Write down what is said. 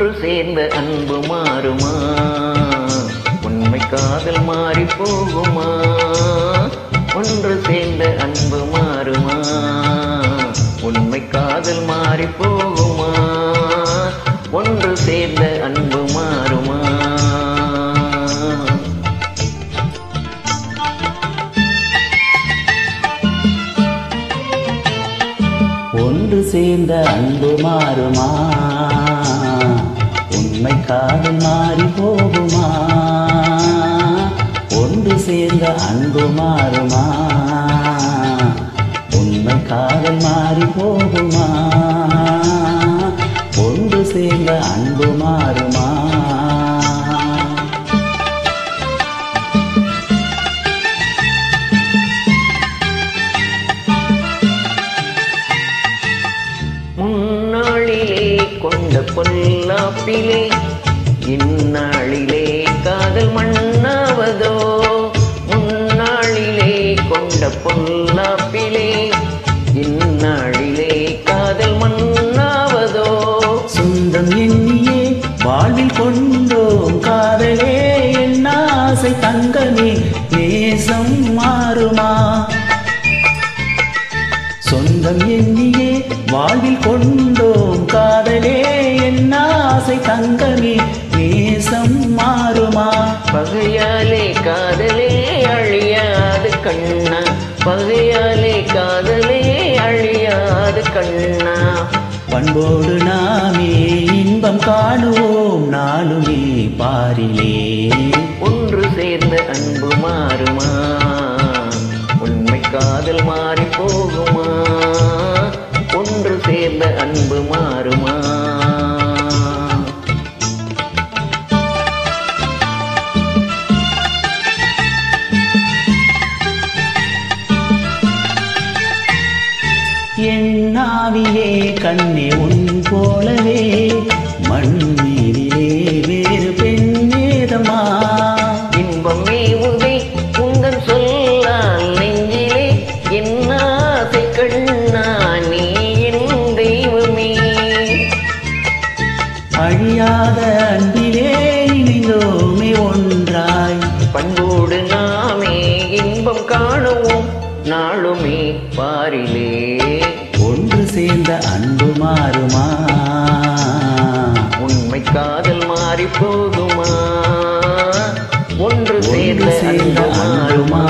ஒன்று சேர்ந்த அன்பு மாறுமா? உண்மை காதல் மாறி போகுமா? ஒன்று சேர்ந்த அன்பு மாறுமா? உண்மை காதல் மாறி போகுமா? ஒன்று சேர்ந்த அன்பு மாறுமா? ஒன்று சேர்ந்த அன்பு மாறுமா? உண்மை காதல் மாறி போகுமா? ஒன்று சேர்ந்த அன்பு மாறுமா? உண்மை காதல் மாறி போகுமா? ஒன்று சேர்ந்த அன்பு மாறுமா? முன்னாளிலே கொண்ட பொல்லாப்பிலே இந்நாளிலே காதல் மண்ணாவதோ? முன்னாளிலே கொண்ட பொல்லாப்பிலே இந்நாளிலே காதல் மண்ணாவதோ? சொந்தம் எண்ணியே வாழ்வில் கொண்டோம் காதலே என் ஆசை தங்கமே, நேசம் மாறுமா? சொந்தம் எண்ணியே வாழ்வில் கொண்டோம் காதலே என் ஆசை தங்கமே, நேசம் மாறுமா? பகையாலே காதலே அழியாது கண்ணா, பகையாலே காதலே அழியாது கண்ணா. பண்போடு நாமே இன்பம் காணுவோம் நாளுமே பாரிலே. ஒன்று சேர்ந்த அன்பு மாறுமா? உண்மை காதல் மாறி போகுமா? ஒன்று சேர்ந்த அன்பு மாறுமா? என் ஆவியே கண்ணே உன் போலவே மண்ணீரிலே வேறு பெண்ணேதமா? இன்பம் மேவுதே உங்கள் சொல்லால் நெஞ்சிலே, என் ஆசை கண்ணா நீ என் தெய்வமே. அழியாத அன்பிலே இணைந்தோமே ஒன்றாய், பண்போடு நாமே இன்பம் காணுவோம் நாளுமே பாரிலே. ஒன்று சேர்ந்த அன்பு மாறுமா? உண்மை காதல் மாறி போகுமா? ஒன்று சேர்ந்த அன்பு மாறுமா?